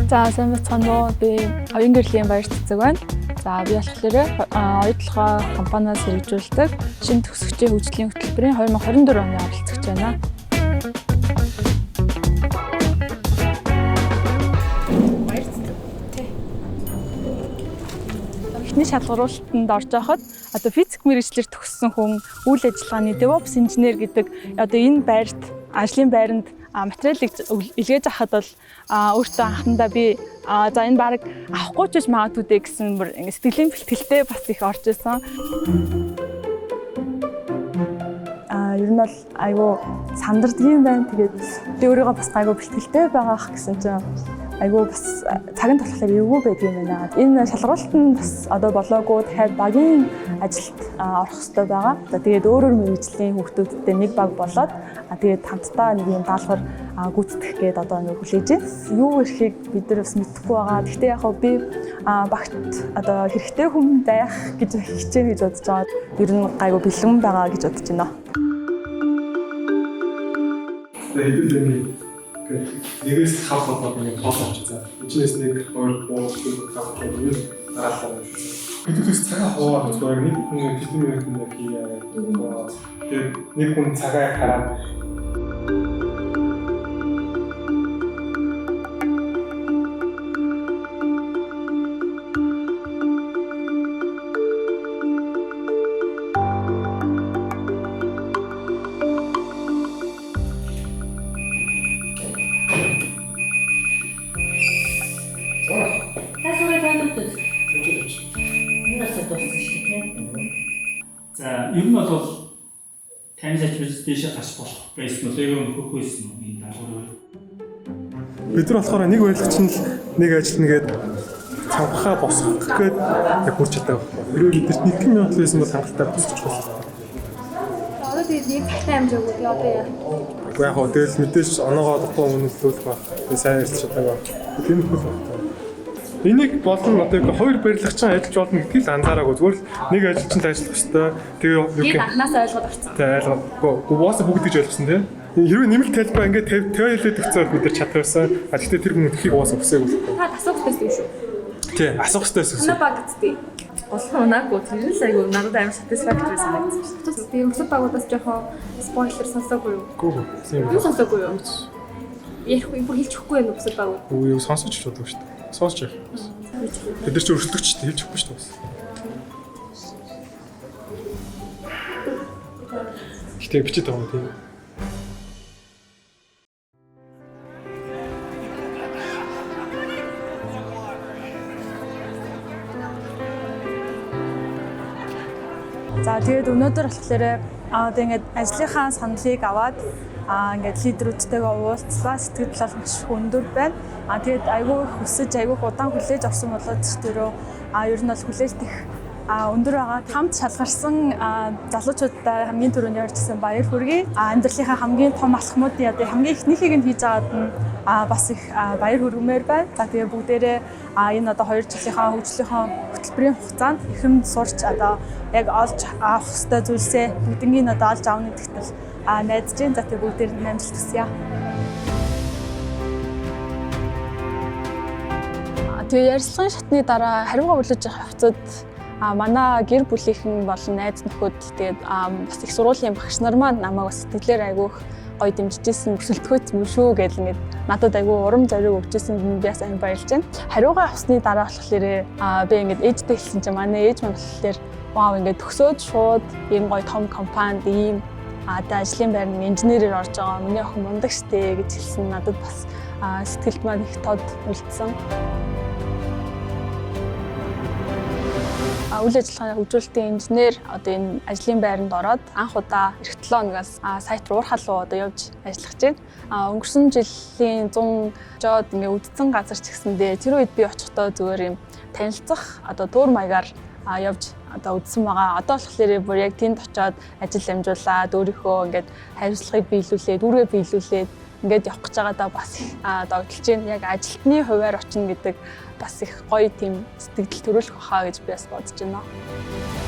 За сайн бацхан уу, би Оюун гэрлийн баяр цэцэг байна. За би болохоор оюутлогоо компаниас хэрэгжүүлдэг шинэ төгсөгчийн хөгжлийн хөтөлбөрийн 2024 оны оролцогч байна. Баяр цэцэг. Эхний шалгаруулалтанд орж байхад одоо физик мэргэжлэр төгссөн хүн үйл ажиллагааны DevOps инженер гэдэг одоо энэ байрт ажлын байранд материалыг илгээж авахад бол өөртөө анхандаа би за энэ баг авахгүй ч гэж магадгүй дээ гэсэн сэтгэлийн бэлтгэлтэй бас их орж исэн. Ер нь бол айгүй сандардгийн байна. Тэгээд би өөрийгөө бас айгүй бэлтгэлтэй байгаах гэсэн чинь айгүй бас цагийн болохоор эвгүй байдгийн байна. Энэ шалгуулалт нь бас одоо болоогүй дахиад багийн ажилд орох хэрэгтэй байгаа. За тэгээд өөр мэргэжлийн хүүхдүүдтэй нэг баг болоод тэгээд хамтдаа нэг юм даалгавар гүйцэтгэх гээд одоо нэг хүлээж байна. Юу ирэхийг бид нар бас мэдэхгүй байгаа. Гэхдээ яг би багт одоо хэрэгтэй хүн байх гэж хичээнэ гэж бодож байгаа. Ер нь айгүй бэлэн байгаа гэж бодож байна. Нэгээс хав болоод нэг тоос авчихсан. Эцнээс нэг 2 3 4 5 6 дараалал. Бидээс цагаа хаваад зүгээр нэг хүн 10 минут нэг хийе. Тэгээд нэг хүн цагаа хараад За ер нь бол тань ажил дэше гарч болох байсан уу? Өөрөөр хөх байсан уу энэ даалгавар? бид нар болохоор нэг ойлгоч нь нэг ажил нэгээд цанхаа босгох гээд яг хурж чаддаг байхгүй. Хэрвээ бид нар 1 минут байсан бол хангалттай босгож болох. Одоо тэгээд нэг цагтай амжаагүй одоо яа. Яг хөө тэгэл мэдээж оноогоо дахгүй үнэлүүлэх баг. Тэгээ сайн ярьж чаддаг баг. Тийм их байна. Энийг болон одоо яг хоёр барилгачин ажиллаж болно гэдгийг л анзаараагүй. Зүгээр л нэг ажилчинд ажиллах хэрэгтэй. Тэгээ яг анханасаа ойлгоод авчихсан. Тэгээ ойлгоогүй. Уусаа бүгд гэж ойлгосон тийм. Хэрвээ нэмэлт тайлбар ингээд 50 хэлээд өгцөөр бид нар чадварсан. Гэхдээ тэр хүн өдөхийг уусаа хүсээгүй. Та асуух хэрэгтэй шүү. Тий, асуух хэрэгтэй гэсэн. Манай баг гэдэг. Олон унаагүй тэр л айгүй надад амар satisfactory санагдсан. Би өсөв багуудаас жоохон спойлер сонсоогүй юу? Гүү. Юу сонсоогүй юу? Ярихгүй бүр хэлж өгөхгүй юм өсөв багууд. Үгүй юу сонсож ч боддог шүү дээ. Сонсож яах. Бид нар ч өрсөлдөгчтэй хэлж өгөхгүй шүү дээ. Гэтэ бичиж байгаа юм тийм. За тэгээд өнөөдөр болохоор одоо ингээд ажлынхаа саналыг аваад ингээд лидерүүдтэйгээ уулзлаа. Сэтгэл талаас маш өндөр байна. Тэгээд айгүй хүсэж айгүй удаан хүлээж авсан болоод тэрөө ер нь бол хүлээлтэх өндөр байгаа. Хамт шалгарсан залуучуудаа хамгийн түрүүнд ярьжсэн баяр хүргэе. Амьдралынхаа хамгийн том алхмуудын одоо хамгийн ихнийхийг нь хийж аваад нь бас их баяр хүргэмээр байна. За тэгээ бүгдээрээ энэ одоо 2 жилийнхаа хөгжлийнхаа хөтөлбөрийн хугацаанд ихэм сурч одоо яг олж авах ёстой зүйлсээ бүгднийг одоо олж авах гэдэгт найдаж байна. За тэгээ бүгдээр нь амжилт хүсье. Тэгээ ярилцлагын шатны дараа хариугаа хүлээж авах явцад манай гэр бүлийнхэн болон найз нөхөд тэгээд бас их сургуулийн багш нар маань намайг бас сэтгэлээр айгүйх гоё дэмжижсэн өрсөлдөхөц юм шүү гэж ингээд надад айгүй урам зориг өгчээсэнд би бас аян баярлж байна. Хариугаа авсны дараа болохоор би ингээд ээжтэй хэлсэн чинь манай ээж маань болохоор вау ингээд төгсөөд шууд ийм гоё том компанид ийм ажлын байрны инженерээр орж байгаа. Миний охин мундаг штэ гэж хэлсэн надад бас сэтгэлд маань их тод үлдсэн. Үйл ажиллагааны хөгжүүлэлтийн инженер одоо энэ ажлын байранд ороод анх удаа эх 7 хоногоос сайт руу уурхал руу одоо явж ажиллаж байна. Өнгөрсөн жилийн 100 жоод ингээ үдцэн газар ч гэсэндээ тэр үед би очихдоо зүгээр юм танилцах одоо туур маягаар явж одоо үдсэн байгаа. Одоо болохоор бүр яг тэнд очиод ажил амжуулаад өөрийнхөө ингээд хариуцлагыг биелүүлээд, үүргээ биелүүлээд ингээд явах гэж байгаадаа бас догдолж байна. Яг ажилтны хуваар очно гэдэг бас их гоё тийм сэтгэл төрүүлэх байхаа гэж би бас бодож байна.